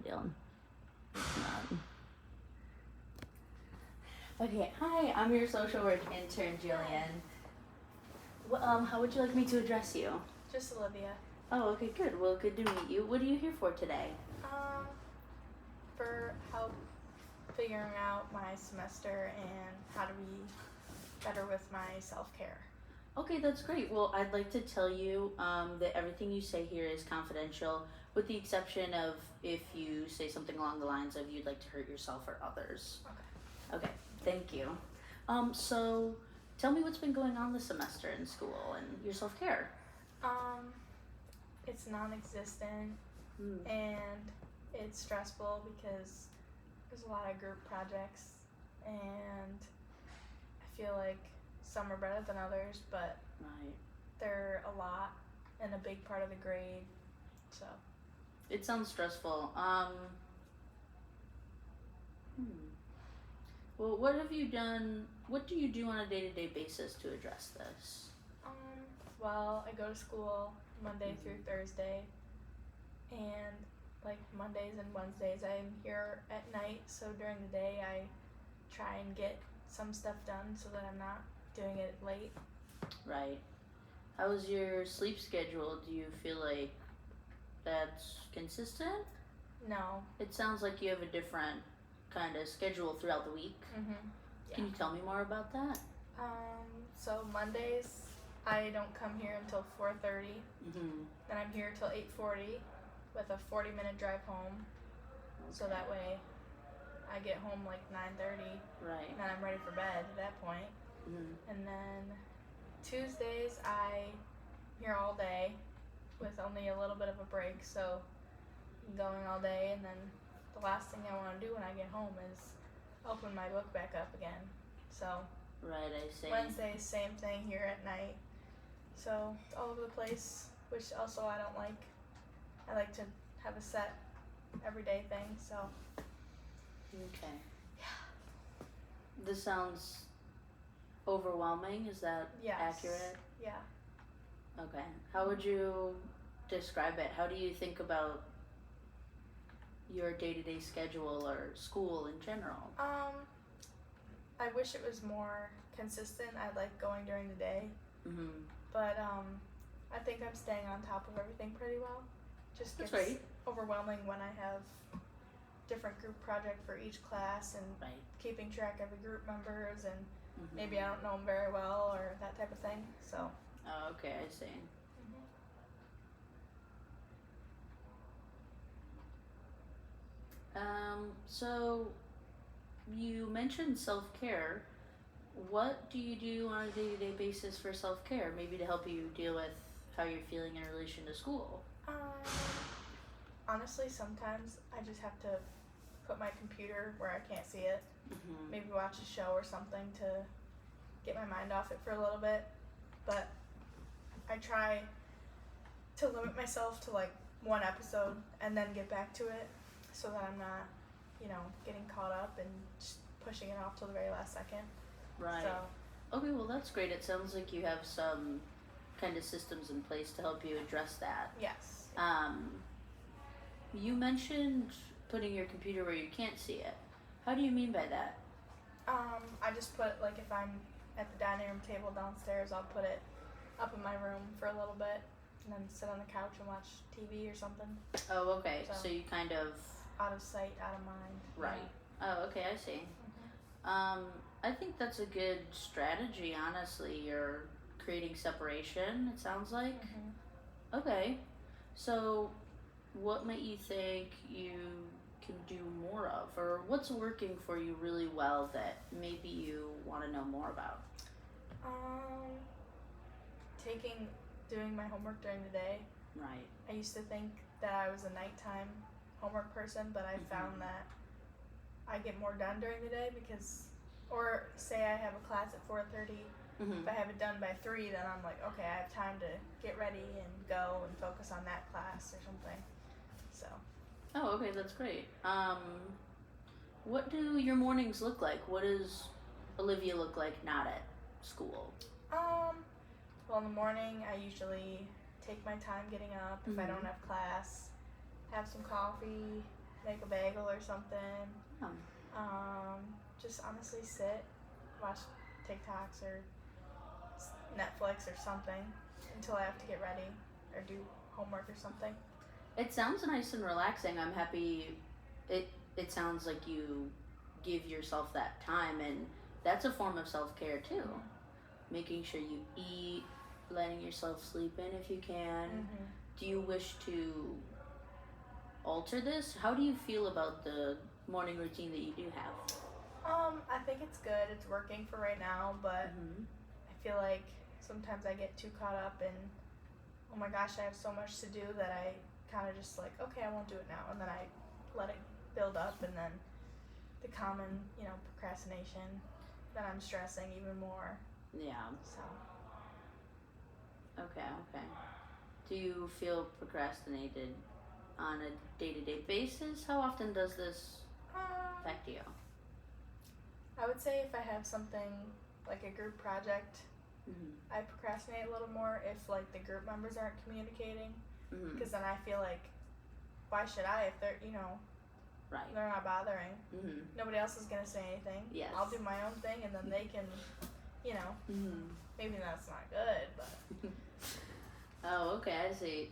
Dylan. Okay, hi, I'm your social work intern, Jillian. How would you like me to address you? Just Olivia. Oh, okay, good. Well, good to meet you. What are you here for today? For help figuring out my semester and how to be better with my self-care. Okay, that's great. Well, I'd like to tell you that everything you say here is confidential, with the exception of if you say something along the lines of you'd like to hurt yourself or others. Okay. Okay, thank you. So tell me what's been going on this semester in school and your self-care. It's non-existent and it's stressful because there's a lot of group projects and I feel like some are better than others, but Right. they're a lot and a big part of the grade, so. It sounds stressful. Well, what have you done? What do you do on a day-to-day basis to address this? Well, I go to school Monday through Thursday, and like Mondays and Wednesdays I'm here at night, so during the day I try and get some stuff done so that I'm not doing it late. Right. How's your sleep schedule? Do you feel like that's consistent? No. It sounds like you have a different kind of schedule throughout the week. Yeah. Can you tell me more about that? So Mondays I don't come here until 4:30. Then I'm here till 8:40 with a 40-minute drive home. So that way I get home like 9:30. Right. And then I'm ready for bed at that point. And then Tuesdays I'm here all day with only a little bit of a break, so I'm going all day, and then the last thing I want to do when I get home is open my book back up again. So Right, I see. Wednesday, same thing here at night. So it's all over the place, which also I don't like. I like to have a set everyday thing, so. Okay. This sounds overwhelming. Is that Yes. accurate? Yeah. Okay. How would you describe it? How do you think about your day-to-day schedule or school in general? I wish it was more consistent. I like going during the day, but I think I'm staying on top of everything pretty well. Just That's gets great. overwhelming when I have different group project for each class and Right. keeping track of the group members, and maybe I don't know them very well or that type of thing. So. Oh, okay, I see. So you mentioned self-care. What do you do on a day-to-day basis for self-care? Maybe to help you deal with how you're feeling in relation to school. Honestly, sometimes I just have to put my computer where I can't see it. Maybe watch a show or something to get my mind off it for a little bit. But I try to limit myself to like one episode and then get back to it, so that I'm not, getting caught up and just pushing it off till the very last second. Right. So. Okay, well that's great. It sounds like you have some kind of systems in place to help you address that. Yes. You mentioned putting your computer where you can't see it. How do you mean by that? I just put, like, if I'm at the dining room table downstairs, I'll put it up in my room for a little bit and then sit on the couch and watch TV or something. Oh, okay. So you kind of... Out of sight, out of mind. Right. Oh, okay, I see. I think that's a good strategy, honestly. You're creating separation, it sounds like. Okay. So what might you think you can do more of? Or what's working for you really well that maybe you want to know more about? Doing my homework during the day. Right. I used to think that I was a nighttime homework person, but I found that I get more done during the day because, or say I have a class at 4:30, if I have it done by 3, then I'm like, okay, I have time to get ready and go and focus on that class or something. So. Oh, okay, that's great. What do your mornings look like? What does Olivia look like not at school? Well, in the morning, I usually take my time getting up. If I don't have class, have some coffee, maybe make a bagel or something. Yeah. Just honestly sit, watch TikToks or Netflix or something until I have to get ready or do homework or something. It sounds nice and relaxing. I'm happy. It sounds like you give yourself that time, and that's a form of self-care too. Making sure you eat, letting yourself sleep in if you can. Mm-hmm. Do you wish to alter this? How do you feel about the morning routine that you do have? I think it's good. It's working for right now, but I feel like sometimes I get too caught up in, oh my gosh, I have so much to do that I kind of just like, okay, I won't do it now, and then I let it build up, and then the common, procrastination, then I'm stressing even more. Yeah. So. Okay. Do you feel procrastinated on a day-to-day basis? How often does this affect you? I would say if I have something like a group project, I procrastinate a little more if like the group members aren't communicating, because then I feel like, why should I if they're right, they're not bothering. Nobody else is gonna say anything. Yes. I'll do my own thing, and then they can, maybe that's not good, but. Oh, okay, I see.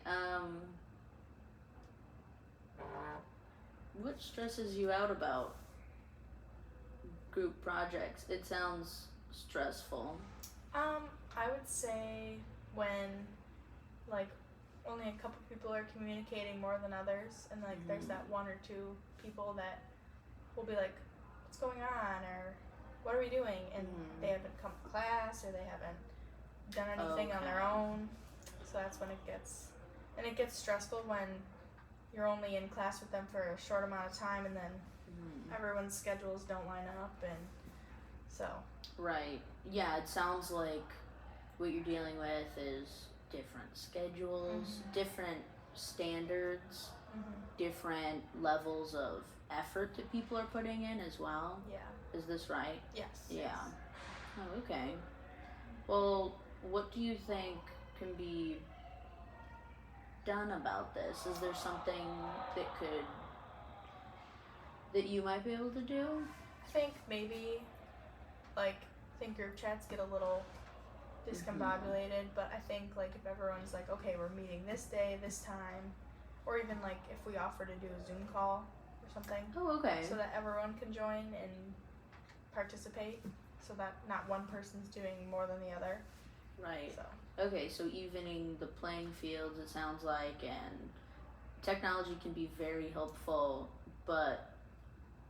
What stresses you out about group projects? It sounds stressful. I would say when, like, only a couple people are communicating more than others, and like there's that one or two people that will be like, what's going on, or what are we doing, and they haven't come to class, or they haven't done anything on their own. So that's when it gets stressful when you're only in class with them for a short amount of time, and then everyone's schedules don't line up, and so. Right. Yeah, it sounds like what you're dealing with is different schedules, different standards, different levels of effort that people are putting in as well. Yeah. Is this right? Yes. Yeah. Oh, okay. Well, what do you think can be done about this? Is there something that you might be able to do? I think maybe, I think group chats get a little discombobulated, but I think if everyone's like, okay, we're meeting this day, this time, or even if we offer to do a Zoom call or something. Oh, okay. So that everyone can join and participate, so that not one person's doing more than the other. Right. So. Okay, so evening the playing fields, it sounds like, and technology can be very helpful, but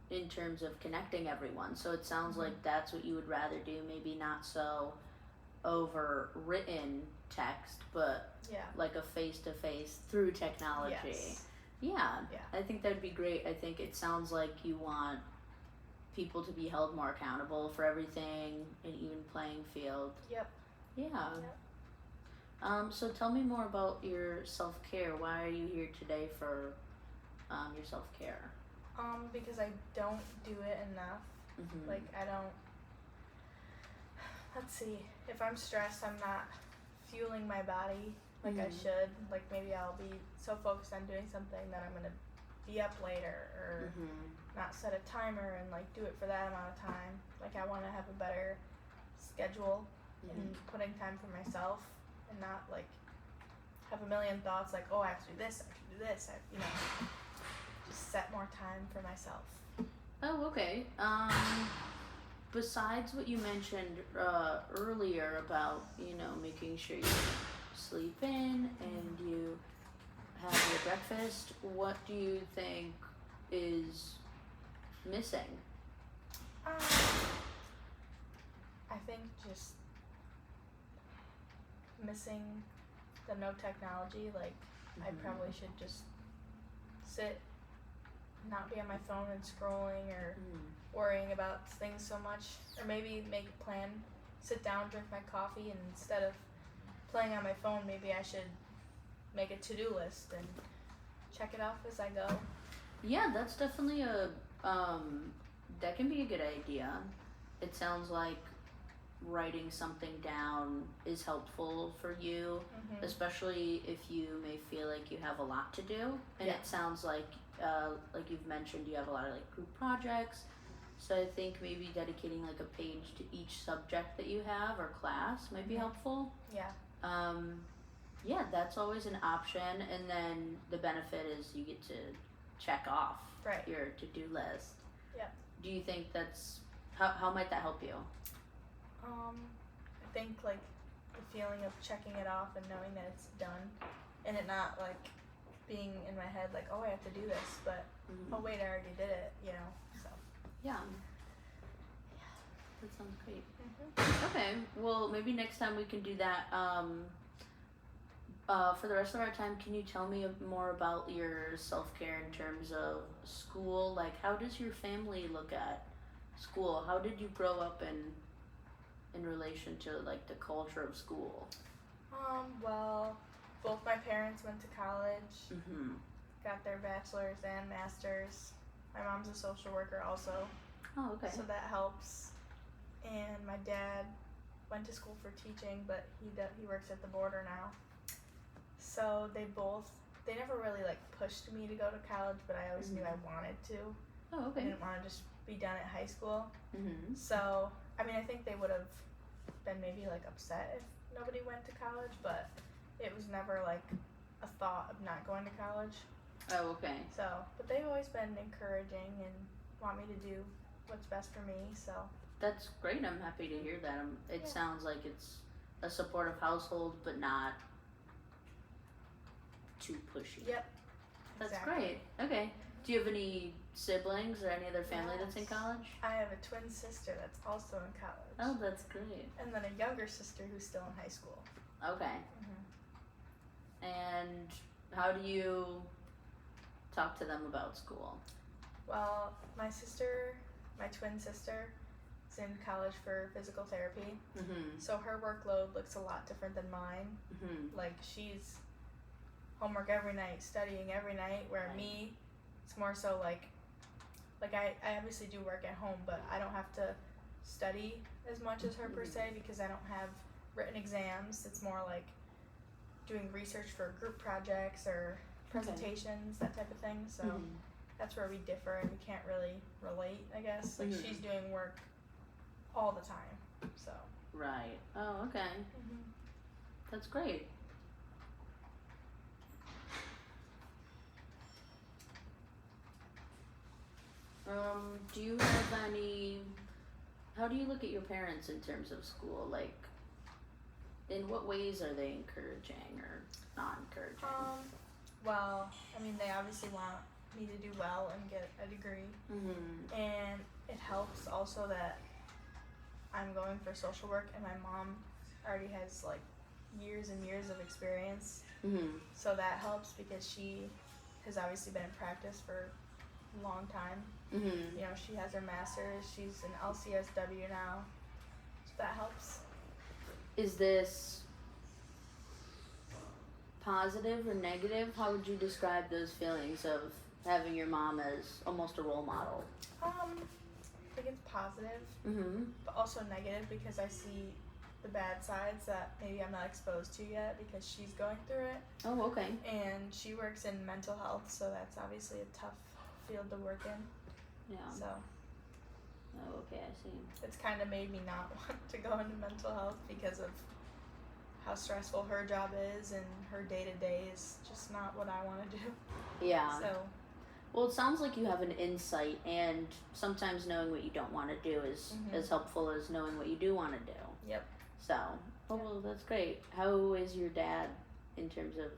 in terms of connecting everyone. So it sounds like that's what you would rather do, maybe not so over written text, but like a face-to-face through technology. Yes. Yeah, I think that'd be great. I think it sounds like you want people to be held more accountable for everything, an even playing field. Yep. Yeah. Yep. So tell me more about your self-care. Why are you here today for your self-care? Because I don't do it enough. I don't. Let's see. If I'm stressed, I'm not fueling my body like I should. Maybe I'll be so focused on doing something that I'm gonna be up later, or not set a timer and do it for that amount of time. I want to have a better schedule and putting time for myself, and not have a million thoughts oh, I have to do this, I have to do this. Just set more time for myself. Oh, okay. Besides what you mentioned earlier about making sure you sleep in and you have your breakfast, what do you think is missing? I think just missing the no technology. I probably should just sit, not be on my phone and scrolling or worrying about things so much, or maybe make a plan, sit down, drink my coffee, and instead of playing on my phone, maybe I should make a to-do list and check it off as I go. Yeah, that's definitely that can be a good idea. It sounds like writing something down is helpful for you, especially if you may feel like you have a lot to do, and it sounds like like you've mentioned, you have a lot of like group projects. So I think maybe dedicating like a page to each subject that you have or class might be helpful. Yeah. Yeah, that's always an option, and then the benefit is you get to check off your to-do list. Yep. Do you think that's how might that help you? I think like the feeling of checking it off and knowing that it's done, and it not like being in my head like, oh, I have to do this, but oh wait, I already did it, you know. So yeah, that sounds great. Okay, well maybe next time we can do that. For the rest of our time, can you tell me more about your self-care in terms of school? Like, how does your family look at school? How did you grow up in relation to like the culture of school? Well, both my parents went to college, got their bachelor's and master's. My mom's a social worker also. Oh, okay. So that helps. And my dad went to school for teaching, but he works at the border now. So they never really like pushed me to go to college, but I always knew I wanted to. Oh, okay. I didn't want to just be done at high school. So, I mean, I think they would have been maybe like upset if nobody went to college, but it was never like a thought of not going to college. Oh, okay. So, but they've always been encouraging and want me to do what's best for me, so. That's great. I'm happy to hear that. It sounds like it's a supportive household, but not too pushy. Yep. That's exactly. great. Okay. Do you have any siblings or any other family that's in college? I have a twin sister that's also in college. Oh, that's great. And then a younger sister who's still in high school. Okay. And how do you talk to them about school? Well, my twin sister, is in college for physical therapy. So her workload looks a lot different than mine. Like she's homework every night, studying every night, where me, it's more so like I obviously do work at home, but I don't have to study as much as her per se because I don't have written exams. It's more like doing research for group projects or presentations, that type of thing. So that's where we differ and we can't really relate, I guess. Like she's doing work all the time, so. Right. Oh, okay. That's great. Do you have how do you look at your parents in terms of school? Like, in what ways are they encouraging or not encouraging? Well, I mean, they obviously want me to do well and get a degree. And it helps also that I'm going for social work and my mom already has like years and years of experience. So that helps because she has obviously been in practice for a long time. You know, she has her master's, she's an LCSW now, so that helps. Is this positive or negative? How would you describe those feelings of having your mom as almost a role model? I think it's positive, but also negative because I see the bad sides that maybe I'm not exposed to yet because she's going through it. Oh, okay. And she works in mental health, so that's obviously a tough field to work in. Yeah. So. Oh, okay, I see. It's kind of made me not want to go into mental health because of how stressful her job is and her day-to-day is just not what I want to do. Yeah. So. Well, it sounds like you have an insight, and sometimes knowing what you don't want to do is as helpful as knowing what you do want to do. Yep. So, well, that's great. How is your dad in terms of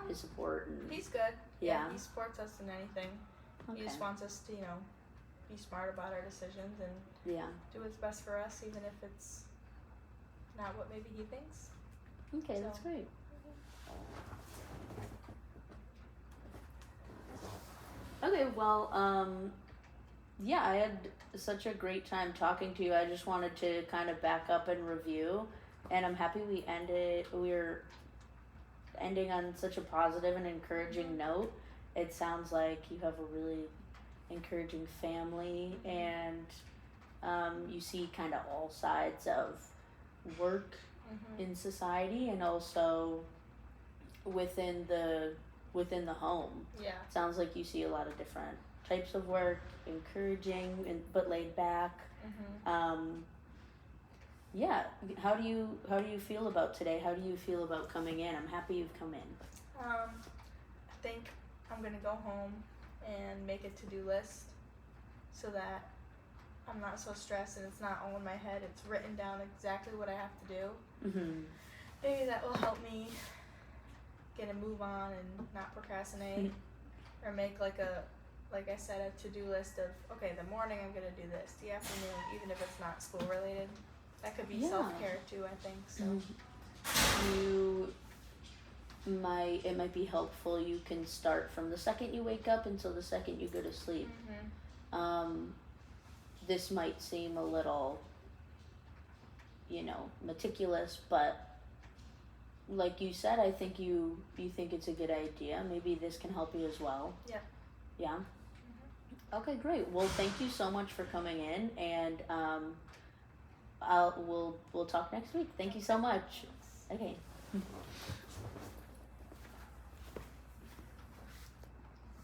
his support? And he's good. Yeah. He supports us in anything. Okay. He just wants us to, be smart about our decisions and do what's best for us, even if it's not what maybe he thinks. Okay, that's great. Okay, well, I had such a great time talking to you. I just wanted to kind of back up and review, and I'm happy we're ending on such a positive and encouraging note. It sounds like you have a really encouraging family, and you see kind of all sides of work in society, and also within the within the home. Yeah. Sounds like you see a lot of different types of work, encouraging but laid back. Yeah. How do you feel about today? How do you feel about coming in? I'm happy you've come in. I think I'm gonna go home and make a to-do list so that I'm not so stressed and it's not all in my head. It's written down exactly what I have to do. Maybe that will help me get a move on and not procrastinate, or make like I said, a to-do list of, okay, the morning I'm gonna do this, the afternoon, even if it's not school related. That could be self-care too, I think. So it might be helpful. You can start from the second you wake up until the second you go to sleep. This might seem a little, meticulous, but like you said, I think you think it's a good idea. Maybe this can help you as well. Yeah. Yeah. Okay, great. Well, thank you so much for coming in, and we'll talk next week. Thank you so much. Okay.